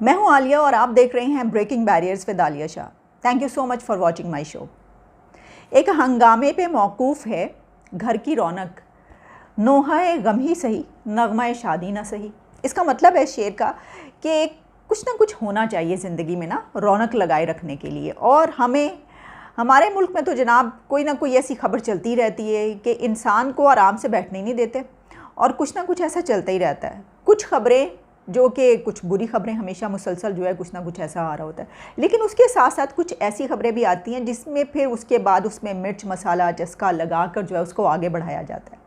मैं हूं आलिया और आप देख रहे हैं Breaking Barriers with Alia Shah. Thank you so much for watching my show. एक हंगामे पे मौकूफ़ है घर की रौनक, नोहा गम ही सही, नगमा शादी ना सही। इसका मतलब है शेर का कि कुछ ना कुछ होना चाहिए ज़िंदगी में ना, रौनक लगाए रखने के लिए। और हमारे मुल्क में तो जनाब कोई ना कोई ऐसी खबर चलती रहती है कि इंसान को आराम से बैठने नहीं देते और कुछ ना कुछ ऐसा चलता ही रहता है। कुछ खबरें जो कि कुछ बुरी खबरें हमेशा मुसलसल जो है कुछ ना कुछ ऐसा आ रहा होता है, लेकिन उसके साथ साथ कुछ ऐसी खबरें भी आती हैं जिसमें फिर उसके बाद उसमें मिर्च मसाला चस्का लगा कर जो है उसको आगे बढ़ाया जाता है।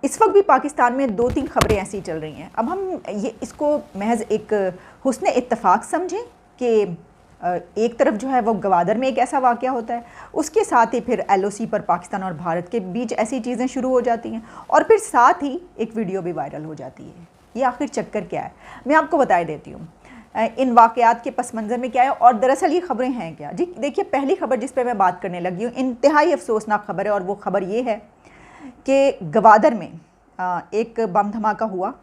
इस वक्त भी पाकिस्तान में 2-3 खबरें ऐसी चल रही हैं। अब हम इसको महज एक हुस्न इत्तफाक समझें कि एक तरफ जो है वो गवादर में एक ऐसा वाक़या होता है, उसके साथ ही फिर LOC पर पाकिस्तान और भारत के बीच ऐसी चीज़ें शुरू हो जाती हैं और फिर साथ ही एक वीडियो भी वायरल हो जाती है। ये आखिर चक्कर क्या है, मैं आपको बता देती हूँ इन वाक़यात के पस मंज़र में क्या है और दरअसल ये खबरें हैं क्या। जी देखिए, पहली खबर जिस पर मैं बात करने लगी हूँ इंतहाई अफसोसनाक खबर है और वो खबर ये है कि गवादर में एक बम धमाका हुआ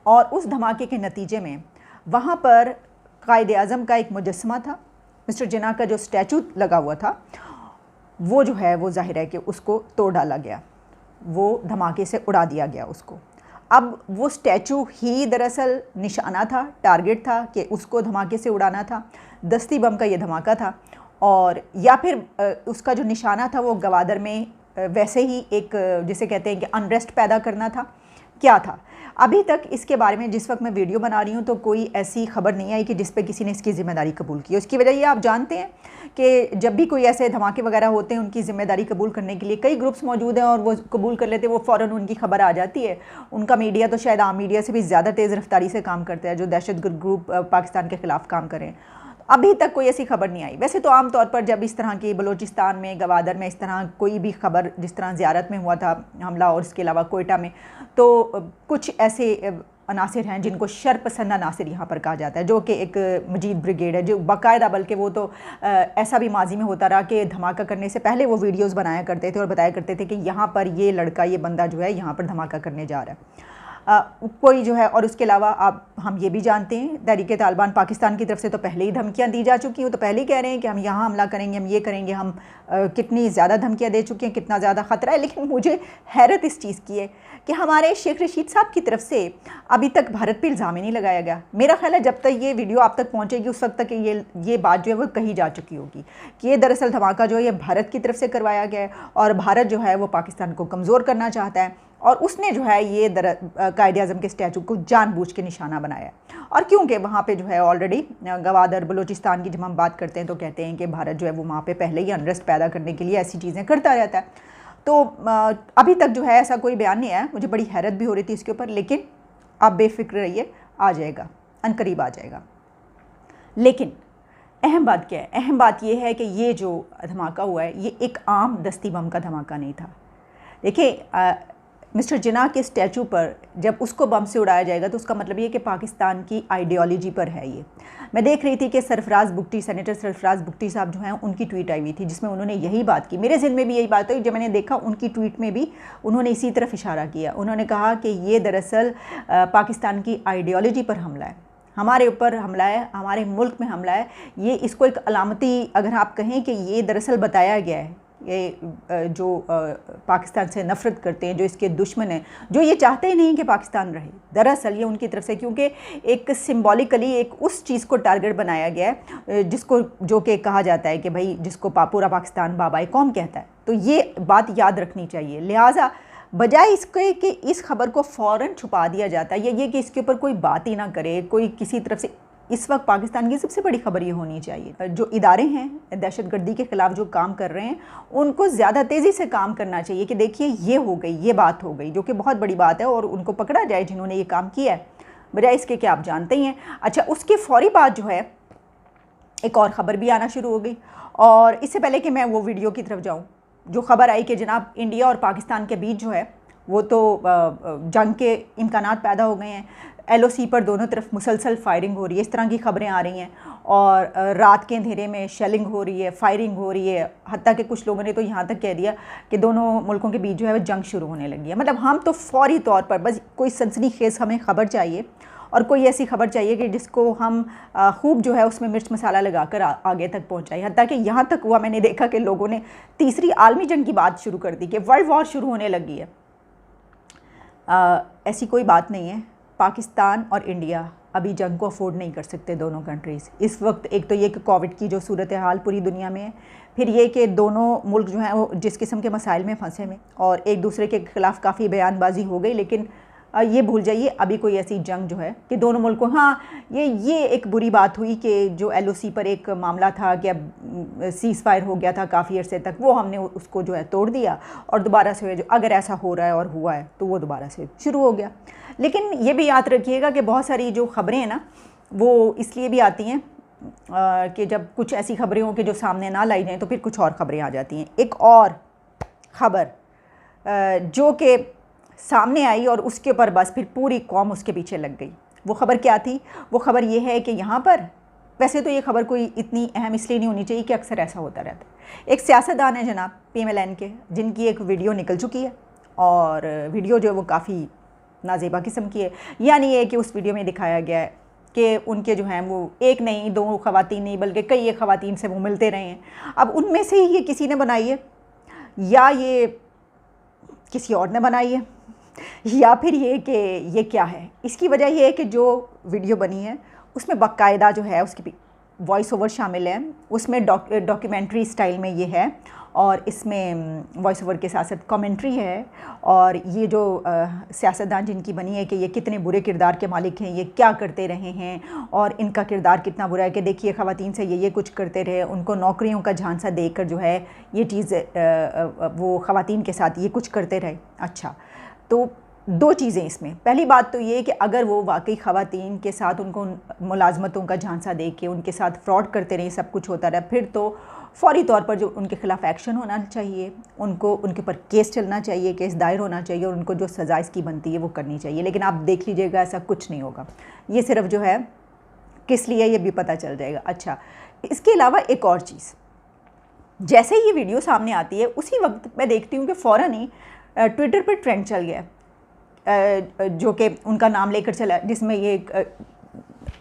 और उस धमाके के नतीजे में वहाँ पर कायद आज़म का एक मुजस्समा था, मिस्टर जिन्ना का जो स्टैचू लगा हुआ था, वो जो है वो ज़ाहिर है कि उसको तोड़ डाला गया, वो धमाके से उड़ा दिया गया उसको। अब वो स्टैचू ही दरअसल निशाना था, टारगेट था कि उसको धमाके से उड़ाना था। दस्ती बम का ये धमाका था और या फिर उसका जो निशाना था वो गवादर में वैसे ही एक जिसे कहते हैं कि अनरेस्ट पैदा करना था। क्या था अभी तक इसके बारे में, जिस वक्त मैं वीडियो बना रही हूँ तो कोई ऐसी खबर नहीं आई कि जिस पे किसी ने इसकी ज़िम्मेदारी कबूल की। उसकी वजह ये आप जानते हैं कि जब भी कोई ऐसे धमाके वगैरह होते हैं उनकी ज़िम्मेदारी कबूल करने के लिए कई ग्रुप्स मौजूद हैं और वो कबूल कर लेते हैं, वो फ़ौरन उनकी खबर आ जाती है। उनका मीडिया तो शायद आम मीडिया से भी ज़्यादा तेज़ रफ्तारी से काम करता है, जो दहशतगर्द ग्रुप पाकिस्तान के ख़िलाफ़ काम करें। अभी तक कोई ऐसी खबर नहीं आई। वैसे तो आम तौर पर जब इस तरह की बलूचिस्तान में, गवादर में इस तरह कोई भी खबर, जिस तरह ज़ियारत में हुआ था हमला और इसके अलावा कोयटा में, तो कुछ ऐसे अनासिर हैं जिनको शरपसंद अनासिर यहाँ पर कहा जाता है, जो कि एक मजीद ब्रिगेड है जो बाकायदा, बल्कि वो तो ऐसा भी माजी में होता रहा कि धमाका करने से पहले वो वीडियोज़ बनाया करते थे और बताया करते थे कि यहाँ पर ये लड़का, ये बंदा जो है यहाँ पर धमाका करने जा रहा है। कोई जो है, और उसके अलावा हम ये भी जानते हैं तहरीक तालिबान पाकिस्तान की तरफ से तो पहले ही धमकियां दी जा चुकी हैं, तो पहले ही कह रहे हैं कि हम यहाँ हमला करेंगे, हम ये करेंगे, हम कितनी ज़्यादा धमकियां दे चुके हैं, कितना ज़्यादा ख़तरा है। लेकिन मुझे हैरत इस चीज़ की है कि हमारे शेख रशीद साहब की तरफ से अभी तक भारत पर इल्ज़ाम ही नहीं लगाया गया। मेरा ख्याल है जब तक ये वीडियो आप तक पहुँचेगी उस वक्त तक ये बात जो है वो कही जा चुकी होगी कि ये दरअसल धमाका जो है ये भारत की तरफ से करवाया गया है और भारत जो है वो पाकिस्तान को कमज़ोर करना चाहता है और उसने जो है ये कायद आज़म के स्टैचू को जानबूझ के निशाना बनाया। और क्योंकि वहाँ पे जो है ऑलरेडी गवादर बलूचिस्तान की जब हम बात करते हैं तो कहते हैं कि भारत जो है वो वहाँ पे पहले ही अनरेस्ट पैदा करने के लिए ऐसी चीज़ें करता रहता है। तो अभी तक जो है ऐसा कोई बयान नहीं आया। मुझे बड़ी हैरत भी हो रही थी इसके ऊपर, लेकिन आप बेफिक्र रहिए, आ जाएगा, अनकरीब आ जाएगा। लेकिन अहम बात क्या है? अहम बात यह है कि ये जो धमाका हुआ है ये एक आम दस्ती बम का धमाका नहीं था। देखिए, मिस्टर जिन्ना के स्टैचू पर जब उसको बम से उड़ाया जाएगा तो उसका मतलब ये कि पाकिस्तान की आइडियोलॉजी पर है ये। मैं देख रही थी कि सरफराज बुगटी, सेनेटर सरफराज बुगटी साहब जो हैं उनकी ट्वीट आई हुई थी जिसमें उन्होंने यही बात की। मेरे ज़हन में भी यही बात हुई, जब मैंने देखा उनकी ट्वीट में भी उन्होंने इसी तरफ इशारा किया। उन्होंने कहा कि ये दरअसल पाकिस्तान की आइडियोलॉजी पर हमला है, हमारे ऊपर हमला है, हमारे मुल्क में हमला है। ये इसको एक अलामती, अगर आप कहें कि ये दरअसल बताया गया है, ये जो पाकिस्तान से नफ़रत करते हैं, जो इसके दुश्मन हैं, जो ये चाहते ही नहीं कि पाकिस्तान रहे, दरअसल ये उनकी तरफ से, क्योंकि एक सिंबॉलिकली एक उस चीज़ को टारगेट बनाया गया है जिसको, जो कि कहा जाता है कि भाई जिसको पूरा पाकिस्तान बाबाए कौम कहता है। तो ये बात याद रखनी चाहिए। लिहाजा बजाय इसके कि इस खबर को फ़ौरन छुपा दिया जाता है या ये कि इसके ऊपर कोई बात ही ना करे कोई किसी तरफ से, इस वक्त पाकिस्तान की सबसे बड़ी खबर ये होनी चाहिए, जो इदारे हैं दहशतगर्दी के ख़िलाफ़ जो काम कर रहे हैं उनको ज़्यादा तेज़ी से काम करना चाहिए कि देखिए ये हो गई, ये बात हो गई, जो कि बहुत बड़ी बात है, और उनको पकड़ा जाए जिन्होंने ये काम किया है, बजाय इसके कि आप जानते ही हैं। अच्छा, उसके फ़ौरी बाद जो है एक और ख़बर भी आना शुरू हो गई। और इससे पहले कि मैं वो वीडियो की तरफ जाऊँ, जो ख़बर आई कि जनाब इंडिया और पाकिस्तान के बीच जो है वो तो जंग के इम्कानात पैदा हो गए हैं। LOC पर दोनों तरफ मुसलसल फायरिंग हो रही है, इस तरह की खबरें आ रही हैं और रात के अंधेरे में शेलिंग हो रही है, फायरिंग हो रही है। हत्ता कि कुछ लोगों ने तो यहाँ तक कह दिया कि दोनों मुल्कों के बीच जो है वो जंग शुरू होने लगी है। मतलब हम तो फौरी तौर पर बस कोई सनसनीखेज़ हमें खबर चाहिए और कोई ऐसी खबर चाहिए कि जिसको हम खूब जो है उसमें मिर्च मसाला लगाकर आगे तक पहुंचाएं। हत्ता कि यहाँ तक हुआ, मैंने देखा कि लोगों ने तीसरी आलमी जंग की बात शुरू कर दी कि वर्ल्ड वॉर शुरू होने लगी है। ऐसी कोई बात नहीं है। पाकिस्तान और इंडिया अभी जंग को अफोर्ड नहीं कर सकते, दोनों कंट्रीज़ इस वक्त। एक तो ये कि कोविड की जो सूरत हाल पूरी दुनिया में है, फिर ये कि दोनों मुल्क जो हैं वो जिस किस्म के मसाइल में फंसे हुए और एक दूसरे के ख़िलाफ़ काफ़ी बयानबाजी हो गई, लेकिन ये भूल जाइए अभी कोई ऐसी जंग जो है कि दोनों मुल्कों, हाँ ये एक बुरी बात हुई कि जो LOC पर एक मामला था कि अब सीज़ फायर हो गया था काफ़ी अरसे तक, वो हमने उसको जो है तोड़ दिया और दोबारा से जो अगर ऐसा हो रहा है और हुआ है तो वो दोबारा से शुरू हो गया। लेकिन ये भी याद रखिएगा कि बहुत सारी जो ख़बरें हैं ना वो इसलिए भी आती हैं कि जब कुछ ऐसी खबरें हों कि जो सामने ना लाई जाएँ तो फिर कुछ और ख़बरें आ जाती हैं। एक और ख़बर जो कि सामने आई और उसके ऊपर बस फिर पूरी कौम उसके पीछे लग गई। वो ख़बर क्या थी? वो ख़बर ये है कि यहाँ पर, वैसे तो ये खबर कोई इतनी अहम इसलिए नहीं होनी चाहिए कि अक्सर ऐसा होता रहता है। एक सियासतदान है जनाब PMLN के, जिनकी एक वीडियो निकल चुकी है और वीडियो जो है वो काफ़ी नाजेबा किस्म की है। यानी ये कि उस वीडियो में दिखाया गया है कि उनके जो हैं वो एक नहीं, दो ख़वातीन नहीं, बल्कि कई एक ख़वातीन से वो मिलते रहे हैं। अब उनमें से ही ये किसी ने बनाई है या ये किसी और ने बनाई है या फिर ये कि ये क्या है। इसकी वजह ये है कि जो वीडियो बनी है उसमें बाकायदा जो है उसकी वॉइस ओवर शामिल है, उसमें डॉक्यूमेंट्री स्टाइल में ये है और इसमें वॉइस ओवर के साथ साथ कमेंट्री है। और ये जो सियासतदान जिनकी बनी है कि ये कितने बुरे किरदार के मालिक हैं, ये क्या करते रहे हैं और इनका किरदार कितना बुरा है कि देखिए ख़वातीन से ये कुछ करते रहे, उनको नौकरियों का झांसा देकर जो है ये चीज़ वो ख़वातीन के साथ ये कुछ करते रहे। अच्छा, तो दो चीज़ें इसमें। पहली बात तो ये कि अगर वो वाकई ख़वातीन के साथ उनको मुलाजमतों का झांसा दे के उनके साथ फ्रॉड करते रहे, सब कुछ होता रहा, फिर तो फ़ौरी तौर पर जो उनके ख़िलाफ़ एक्शन होना चाहिए, उनको उनके ऊपर केस चलना चाहिए, केस दायर होना चाहिए और उनको जो सज़ा इसकी बनती है वो करनी चाहिए। लेकिन आप देख लीजिएगा ऐसा कुछ नहीं होगा। ये सिर्फ जो है किस लिए ये भी पता चल जाएगा। अच्छा, इसके अलावा एक और चीज़, जैसे ही ये वीडियो सामने आती है उसी वक्त मैं देखती हूँ कि फ़ौरन ही ट्विटर पर ट्रेंड चल गया जो कि उनका नाम लेकर चला, जिसमें ये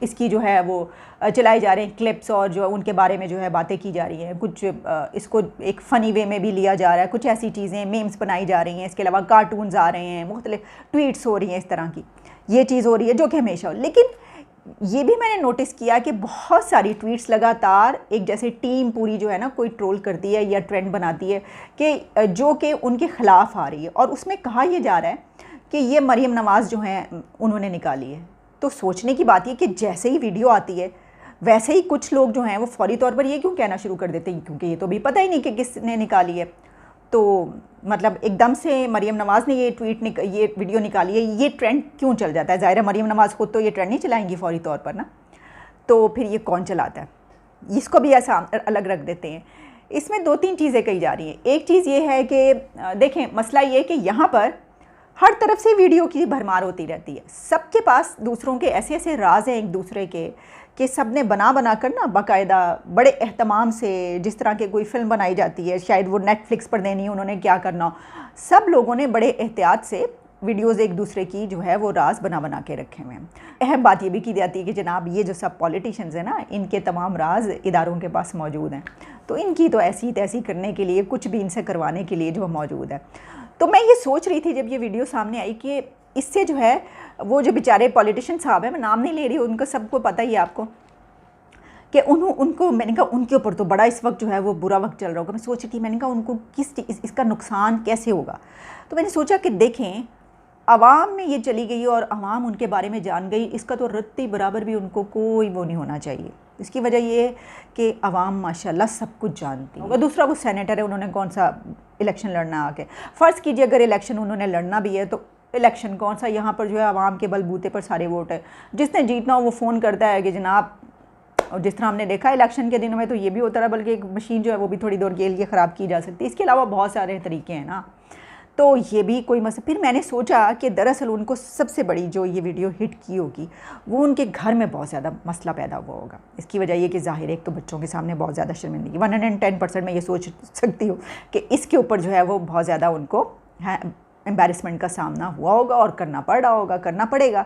इसकी जो है वो चलाए जा रहे हैं क्लिप्स और जो उनके बारे में जो है बातें की जा रही हैं। कुछ इसको एक फ़नी वे में भी लिया जा रहा है, कुछ ऐसी चीज़ें मीम्स बनाई जा रही हैं, इसके अलावा कार्टून्स आ रहे हैं, मुख्तलिफ ट्वीट्स हो रही हैं, इस तरह की ये चीज़ हो रही है जो कि हमेशा। लेकिन ये भी मैंने नोटिस किया कि बहुत सारी ट्वीट्स लगातार एक जैसे टीम पूरी जो है ना कोई ट्रोल करती है या ट्रेंड बनाती है कि जो कि उनके ख़िलाफ़ आ रही है और उसमें कहा यह जा रहा है कि ये मरीम नवाज़ जो हैं उन्होंने निकाली है। तो सोचने की बात ये कि जैसे ही वीडियो आती है वैसे ही कुछ लोग जो हैं वो फ़ौरी तौर पर ये क्यों कहना शुरू कर देते हैं, क्योंकि ये तो भी पता ही नहीं कि किसने निकाली है। तो मतलब एकदम से मरीम नवाज़ ने ये वीडियो निकाली है, ये ट्रेंड क्यों चल जाता है? ज़ाहिर है मरीम नवाज़ खुद तो ये ट्रेंड नहीं चलाएंगी फ़ौरी तौर पर ना, तो फिर ये कौन चलाता है? इसको भी ऐसा अलग रख देते हैं। इसमें दो तीन चीज़ें कही जा रही हैं। एक चीज़ ये है कि देखें, मसला ये कि यहाँ पर हर तरफ से वीडियो की भरमार होती रहती है। सबके पास दूसरों के ऐसे ऐसे राज हैं एक दूसरे के कि सब ने बना कर ना बाकायदा बड़े एहतमाम से, जिस तरह की कोई फ़िल्म बनाई जाती है, शायद वो नेटफ्लिक्स पर देनी है, उन्होंने क्या करना हो, सब लोगों ने बड़े एहतियात से वीडियोज़ एक दूसरे की जो है वो राज बना के रखे हुए हैं। अहम बात ये भी की जाती है कि जनाब ये जो सब पॉलिटिशियंस हैं ना, इनके तमाम राज इदारों के पास मौजूद हैं, तो इनकी तो ऐसी तैसी करने के लिए, कुछ भी इनसे करवाने के लिए जो मौजूद है। तो मैं ये सोच रही थी जब ये वीडियो सामने आई कि इससे जो है वो जो बेचारे पॉलिटिशियन साहब हैं, मैं नाम नहीं ले रही, उनको सबको पता ही है आपको कि उनको मैंने कहा उनके ऊपर तो बड़ा इस वक्त जो है वो बुरा वक्त चल रहा होगा। मैं सोच रही थी, मैंने कहा उनको इसका नुकसान कैसे होगा। तो मैंने सोचा कि देखें, आवाम में ये चली गई और आवाम उनके बारे में जान गई, इसका तो रत्ती बराबर भी उनको कोई वो नहीं होना चाहिए। इसकी वजह ये है कि आवाम माशाल्लाह सब कुछ जानती है। दूसरा, वो सेनेटर है, उन्होंने कौन सा इलेक्शन लड़ना आके, फ़र्ज़ कीजिए अगर इलेक्शन उन्होंने लड़ना भी है तो इलेक्शन कौन सा, यहाँ पर जो है आवाम के बलबूते पर सारे वोट है। जिसने जीतना हो वो फ़ोन करता है कि जनाब, और जिस तरह हमने देखा इलेक्शन के दिनों में तो ये भी होता रहा, बल्कि एक मशीन जो है वो भी थोड़ी देर के लिए ख़राब की जा सकती है। इसके अलावा बहुत सारे तरीके हैं ना, तो ये भी कोई मसला। फिर मैंने सोचा कि दरअसल उनको सबसे बड़ी जो ये वीडियो हिट की होगी वो उनके घर में बहुत ज़्यादा मसला पैदा हुआ होगा। इसकी वजह ये कि ज़ाहिर है एक तो बच्चों के सामने बहुत ज़्यादा शर्मिंदगी, 110% मैं ये सोच सकती हूँ कि इसके ऊपर जो है वो बहुत ज़्यादा उनको एम्बैरेसमेंट का सामना हुआ होगा और करना पड़ रहा होगा, करना पड़ेगा।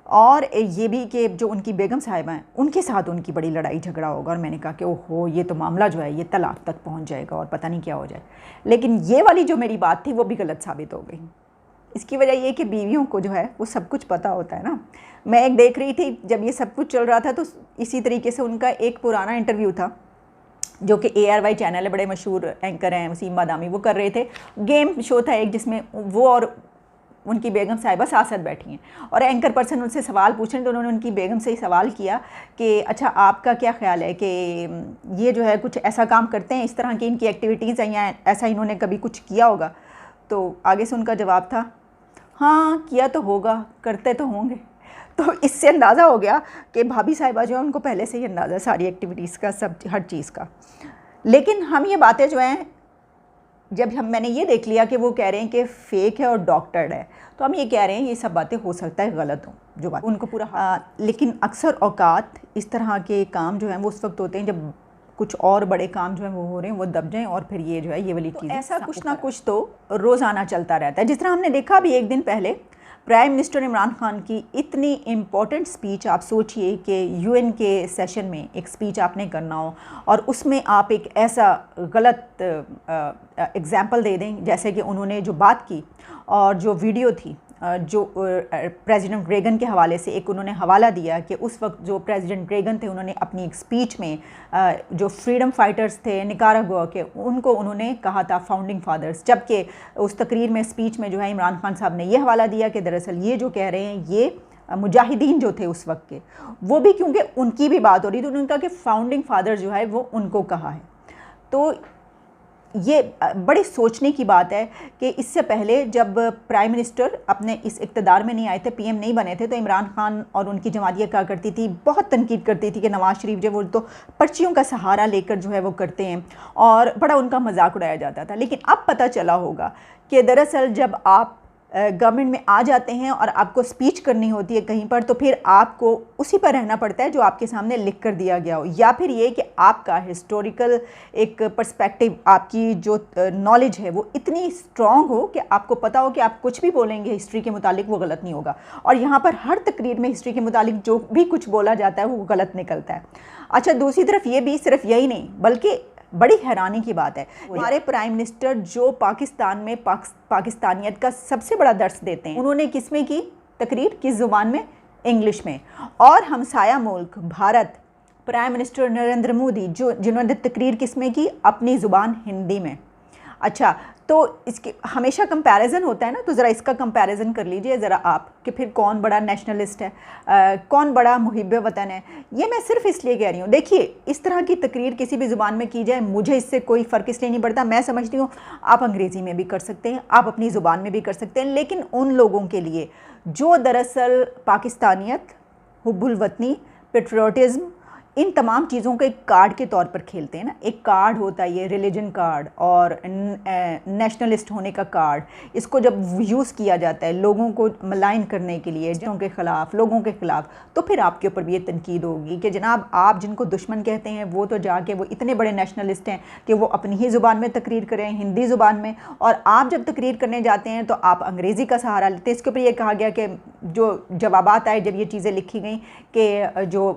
और ये भी कि जो उनकी बेगम साहिबा हैं उनके साथ उनकी बड़ी लड़ाई झगड़ा होगा, और मैंने कहा कि ओहो ये तो मामला जो है ये तलाक तक पहुंच जाएगा और पता नहीं क्या हो जाए। लेकिन ये वाली जो मेरी बात थी वो भी गलत साबित हो गई। इसकी वजह ये कि बीवियों को जो है वो सब कुछ पता होता है ना। मैं एक देख रही थी जब ये सब कुछ चल रहा था, तो इसी तरीके से उनका एक पुराना इंटरव्यू था जो कि ARY चैनल है, बड़े मशहूर एंकर हैं वसीम बादामी, वो कर रहे थे। गेम शो था एक जिसमें वो और उनकी बेगम साहिबा साथ साथ बैठी हैं और एंकर पर्सन उनसे सवाल पूछ रहे हैं, तो उन्होंने उनकी बेगम से ही सवाल किया कि अच्छा आपका क्या ख्याल है कि ये जो है कुछ ऐसा काम करते हैं, इस तरह की इनकी एक्टिविटीज़ हैं या ऐसा इन्होंने कभी कुछ किया होगा। तो आगे से उनका जवाब था हाँ किया तो होगा, करते तो होंगे। तो इससे अंदाज़ा हो गया कि भाभी साहिबा जो है उनको पहले से ही अंदाज़ा सारी एक्टिविटीज़ का, सब हर चीज़ का। लेकिन हम ये बातें जो हैं जब मैंने ये देख लिया कि वो कह रहे हैं कि फ़ेक है और डॉक्टर्ड है, तो हम ये कह रहे हैं ये सब बातें हो सकता है गलत हो जो बात उनको पूरा लेकिन अक्सर औकात इस तरह के काम जो हैं वो उस वक्त होते हैं जब कुछ और बड़े काम जो हैं वो हो रहे हैं, वो दब जाएं और फिर ये जो है ये वाली चीज़ ऐसा कुछ ना कुछ तो रोज़ाना चलता रहता है। जिस तरह हमने देखा अभी एक दिन पहले प्राइम मिनिस्टर इमरान खान की इतनी इम्पॉर्टेंट स्पीच, आप सोचिए कि UN के सेशन में एक स्पीच आपने करना हो और उसमें आप एक ऐसा गलत एग्ज़ाम्पल दे दें जैसे कि उन्होंने जो बात की और जो वीडियो थी जो प्रेसिडेंट रेगन के हवाले से एक उन्होंने हवाला दिया कि उस वक्त जो प्रेसिडेंट रेगन थे उन्होंने अपनी एक स्पीच में जो फ्रीडम फाइटर्स थे निकारागुआ के उनको उन्होंने कहा था फाउंडिंग फादर्स, जबकि उस तकरीर में स्पीच में जो है इमरान खान साहब ने ये हवाला दिया कि दरअसल ये जो कह रहे हैं ये मुजाहिदीन जो थे उस वक्त के, वो भी क्योंकि उनकी भी बात हो रही थी, तो उन्होंने कहा कि फाउंडिंग फादर जो है वो उनको कहा है। तो ये बड़ी सोचने की बात है कि इससे पहले जब प्राइम मिनिस्टर अपने इस इक़्तिदार में नहीं आए थे, PM नहीं बने थे, तो इमरान खान और उनकी जमातियाँ क्या करती थी, बहुत तनकीद करती थी कि नवाज़ शरीफ जो वो तो पर्चियों का सहारा लेकर जो है वो करते हैं और बड़ा उनका मजाक उड़ाया जाता था। लेकिन अब पता चला होगा कि दरअसल जब आप गवर्नमेंट में आ जाते हैं और आपको स्पीच करनी होती है कहीं पर, तो फिर आपको उसी पर रहना पड़ता है जो आपके सामने लिख कर दिया गया हो, या फिर ये कि आपका हिस्टोरिकल एक पर्सपेक्टिव, आपकी जो नॉलेज है वो इतनी स्ट्रॉन्ग हो कि आपको पता हो कि आप कुछ भी बोलेंगे हिस्ट्री के मुतालिक वो गलत नहीं होगा। और यहाँ पर हर तकरीर में हिस्ट्री के मुतालिक जो भी कुछ बोला जाता है वो गलत निकलता है। अच्छा, दूसरी तरफ ये भी सिर्फ यही नहीं बल्कि बड़ी हैरानी की बात है, हमारे प्राइम मिनिस्टर जो पाकिस्तान में पाकिस्तानियत का सबसे बड़ा दर्स देते हैं, उन्होंने किस में की तकरीर, किस ज़ुबान में, इंग्लिश में। और हमसाया मुल्क भारत, प्राइम मिनिस्टर नरेंद्र मोदी जिन्होंने तकरीर किस में की, अपनी ज़ुबान हिंदी में। अच्छा, तो इसके हमेशा कंपैरिजन होता है ना, तो ज़रा इसका कंपैरिजन कर लीजिए ज़रा आप कि फिर कौन बड़ा नेशनलिस्ट है, कौन बड़ा मुहिब वतन है। ये मैं सिर्फ इसलिए कह रही हूँ, देखिए इस तरह की तकरीर किसी भी ज़ुबान में की जाए मुझे इससे कोई फ़र्क इसलिए नहीं पड़ता। मैं समझती हूँ आप अंग्रेज़ी में भी कर सकते हैं, आप अपनी ज़ुबान में भी कर सकते हैं, लेकिन उन लोगों के लिए जो दरअसल पाकिस्तानियत, हुब्बुल वतनी, पेट्रियोटिज़म, इन तमाम चीज़ों को एक कार्ड के तौर पर खेलते हैं ना। एक कार्ड होता है ये रिलीजन कार्ड और नेशनलिस्ट होने का कार्ड, इसको जब यूज़ किया जाता है लोगों को मलाइन करने के लिए, जनों के ख़िलाफ़, लोगों के ख़िलाफ़, तो फिर आपके ऊपर भी ये तनकीद होगी कि जनाब आप जिनको दुश्मन कहते हैं वो तो जाके वो इतने बड़े नेशनलिस्ट हैं कि वो अपनी ही ज़ुबान में तकरीर करें, हिंदी ज़ुबान में, और आप जब तकरीर करने जाते हैं तो आप अंग्रेज़ी का सहारा लेते हैं। इसके ऊपर ये कहा गया कि जो जवाबात आए जब ये चीज़ें लिखी गई कि जो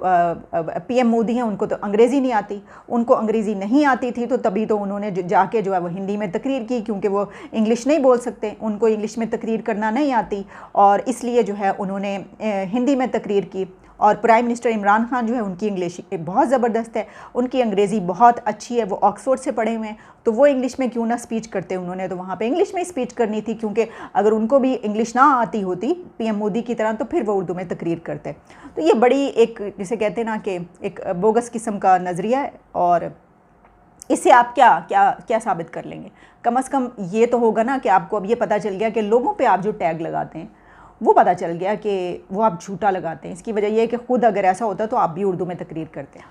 PM मोदी हैं उनको तो अंग्रेज़ी नहीं आती, उनको अंग्रेज़ी नहीं आती थी तो तभी तो उन्होंने जाके जो है वो हिंदी में तकरीर की, क्योंकि वो इंग्लिश नहीं बोल सकते, उनको इंग्लिश में तकरीर करना नहीं आती, और इसलिए जो है उन्होंने हिंदी में तकरीर की। और प्राइम मिनिस्टर इमरान खान जो है उनकी इंग्लिश बहुत ज़बरदस्त है, उनकी अंग्रेज़ी बहुत अच्छी है, वो ऑक्सफोर्ड से पढ़े हुए हैं, तो वो इंग्लिश में क्यों ना स्पीच करते, उन्होंने तो वहाँ पे इंग्लिश में स्पीच करनी थी, क्योंकि अगर उनको भी इंग्लिश ना आती होती PM मोदी की तरह तो फिर वो उर्दू में तकरीर करते। तो ये बड़ी एक जिसे कहते हैं ना कि एक बोगस किस्म का नज़रिया है, और इससे आप क्या क्या क्या साबित कर लेंगे। कम से कम ये तो होगा ना कि आपको अब ये पता चल गया कि लोगों पे आप जो टैग लगाते हैं वो पता चल गया कि वो आप झूठा लगाते हैं। इसकी वजह यह है कि ख़ुद अगर ऐसा होता तो आप भी उर्दू में तकरीर करते हैं।